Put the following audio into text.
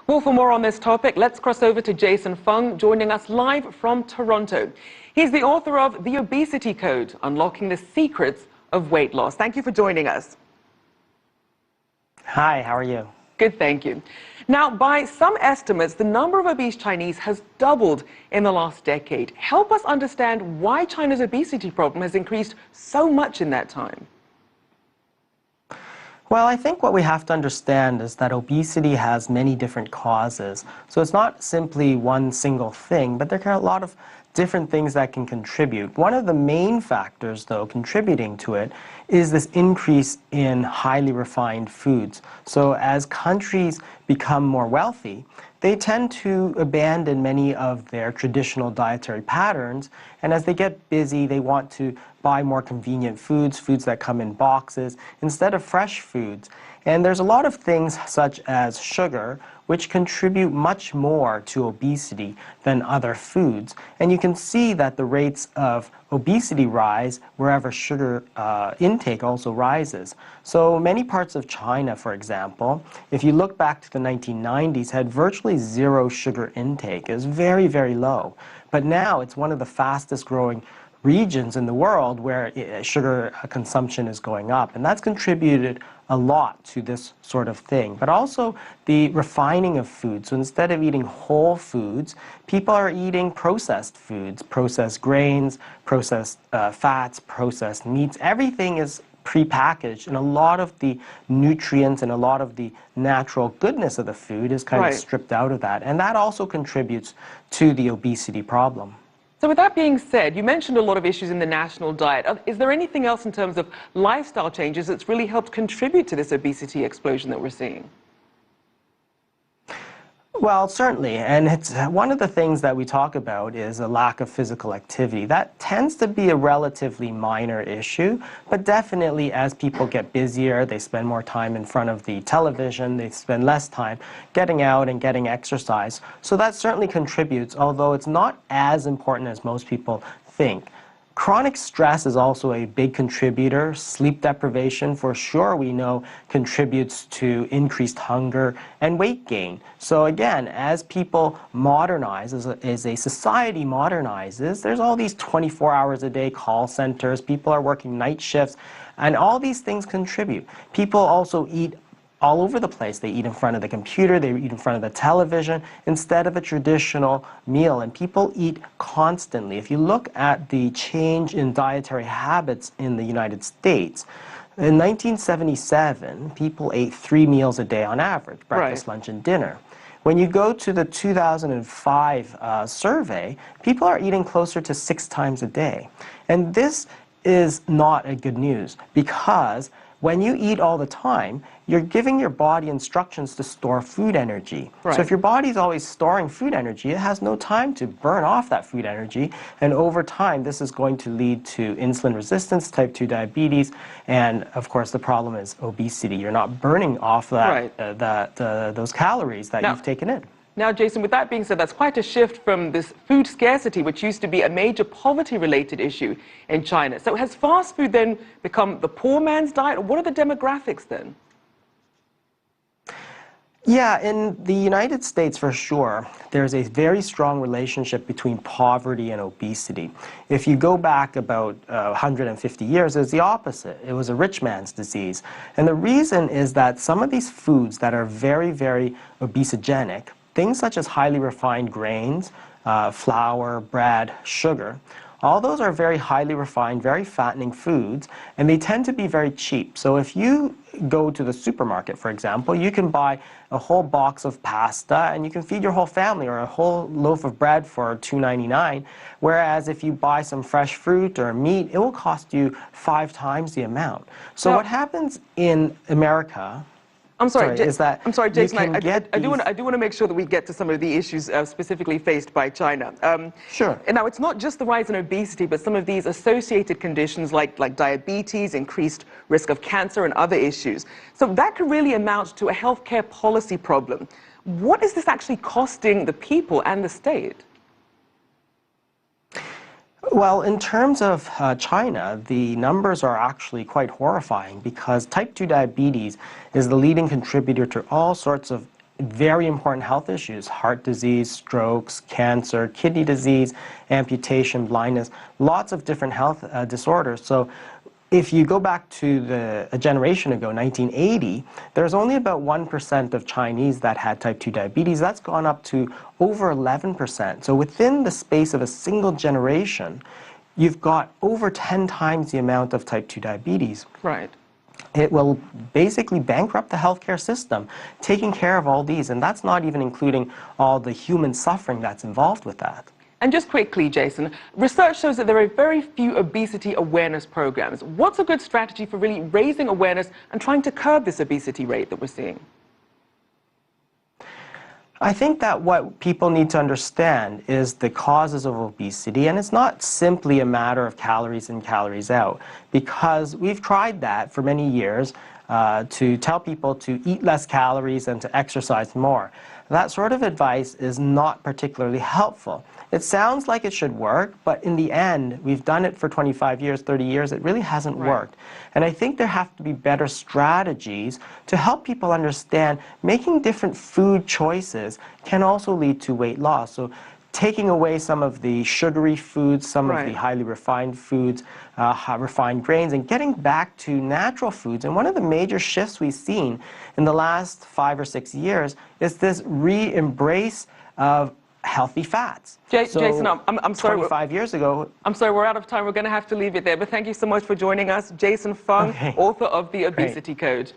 Well, for more on this topic, let's cross over to Jason Fung, joining us live from Toronto. He's the author of The Obesity Code, Unlocking the Secrets of Weight Loss. Thank you for joining us. Hi, how are you? Good, thank you. Now, by some estimates, the number of obese Chinese has doubled in the last decade. Help us understand why China's obesity problem has increased so much in that time. Well, I think what we have to understand is that obesity has many different causes. So it's not simply one single thing, but there are a lot of different things that can contribute. One of the main factors, though, contributing to it is this increase in highly refined foods. So as countries become more wealthy, they tend to abandon many of their traditional dietary patterns, and as they get busy, they want to buy more convenient foods, foods that come in boxes, instead of fresh foods. And there's a lot of things such as sugar, which contribute much more to obesity than other foods. And you can see that the rates of obesity rise wherever sugar intake also rises. So many parts of China, for example, if you look back to the 1990s, had virtually zero sugar intake. It was very, very low. But now it's one of the fastest growing regions in the world where sugar consumption is going up. And that's contributed a lot to this sort of thing. But also the refining of food. So instead of eating whole foods, people are eating processed foods, processed grains, processed fats, processed meats. Everything is prepackaged, and a lot of the nutrients and a lot of the natural goodness of the food is kind of stripped out of that. And that also contributes to the obesity problem. So with that being said, you mentioned a lot of issues in the national diet. Is there anything else in terms of lifestyle changes that's really helped contribute to this obesity explosion that we're seeing? Well, certainly, and it's one of the things that we talk about is a lack of physical activity. That tends to be a relatively minor issue, but definitely as people get busier, they spend more time in front of the television, they spend less time getting out and getting exercise. So that certainly contributes, although it's not as important as most people think. Chronic stress is also a big contributor. Sleep deprivation, for sure, we know contributes to increased hunger and weight gain. So again, as people modernize, as a society modernizes, there's all these 24 hours a day call centers, people are working night shifts, and all these things contribute. People also eat all over the place. They eat in front of the computer, they eat in front of the television instead of a traditional meal, and people eat constantly. If you look at the change in dietary habits in the United States, in 1977, people ate 3 meals a day on average, breakfast, lunch, and dinner. When you go to the 2005 survey, people are eating closer to 6 times a day. And this is not a good news, because when you eat all the time, you're giving your body instructions to store food energy. So if your body's always storing food energy, it has no time to burn off that food energy. And over time, this is going to lead to insulin resistance, type 2 diabetes, and of course the problem is obesity. You're not burning off those calories that you've taken in. Now, Jason, with that being said, that's quite a shift from this food scarcity, which used to be a major poverty-related issue in China. So has fast food then become the poor man's diet, or what are the demographics then? Yeah, in the United States, for sure, there's a very strong relationship between poverty and obesity. If you go back about 150 years, it was the opposite. It was a rich man's disease. And the reason is that some of these foods that are very, very obesogenic, things such as highly refined grains, flour, bread, sugar, all those are very highly refined, very fattening foods, and they tend to be very cheap. So if you go to the supermarket, for example, you can buy a whole box of pasta and you can feed your whole family, or a whole loaf of bread for $2.99, whereas if you buy some fresh fruit or meat, it will cost you 5 times the amount. So what happens in America, I'm sorry, Jason. I do want to make sure that we get to some of the issues specifically faced by China. Sure. And now, it's not just the rise in obesity, but some of these associated conditions like diabetes, increased risk of cancer, and other issues. So that could really amount to a healthcare policy problem. What is this actually costing the people and the state? Well, in terms of China, the numbers are actually quite horrifying, because type 2 diabetes is the leading contributor to all sorts of very important health issues: heart disease, strokes, cancer, kidney disease, amputation, blindness, lots of different health disorders. So if you go back to a generation ago, 1980, there's only about 1% of Chinese that had type 2 diabetes. That's gone up to over 11%. So within the space of a single generation, you've got over 10 times the amount of type 2 diabetes. Right. It will basically bankrupt the healthcare system, taking care of all these, and that's not even including all the human suffering that's involved with that. And just quickly, Jason, research shows that there are very few obesity awareness programs. What's a good strategy for really raising awareness and trying to curb this obesity rate that we're seeing? I think that what people need to understand is the causes of obesity, and it's not simply a matter of calories in, calories out, because we've tried that for many years to tell people to eat less calories and to exercise more. That sort of advice is not particularly helpful. It sounds like it should work, but in the end, we've done it for 25 years, 30 years, it really hasn't worked. And I think there have to be better strategies to help people understand making different food choices can also lead to weight loss. So taking away some of the sugary foods, some of the highly refined foods, refined grains, and getting back to natural foods. And one of the major shifts we've seen in the last 5 or 6 years is this re-embrace of healthy fats. Jason, I'm sorry. 25 years ago. I'm sorry, we're out of time. We're going to have to leave it there. But thank you so much for joining us. Jason Fung, author of The Obesity Code.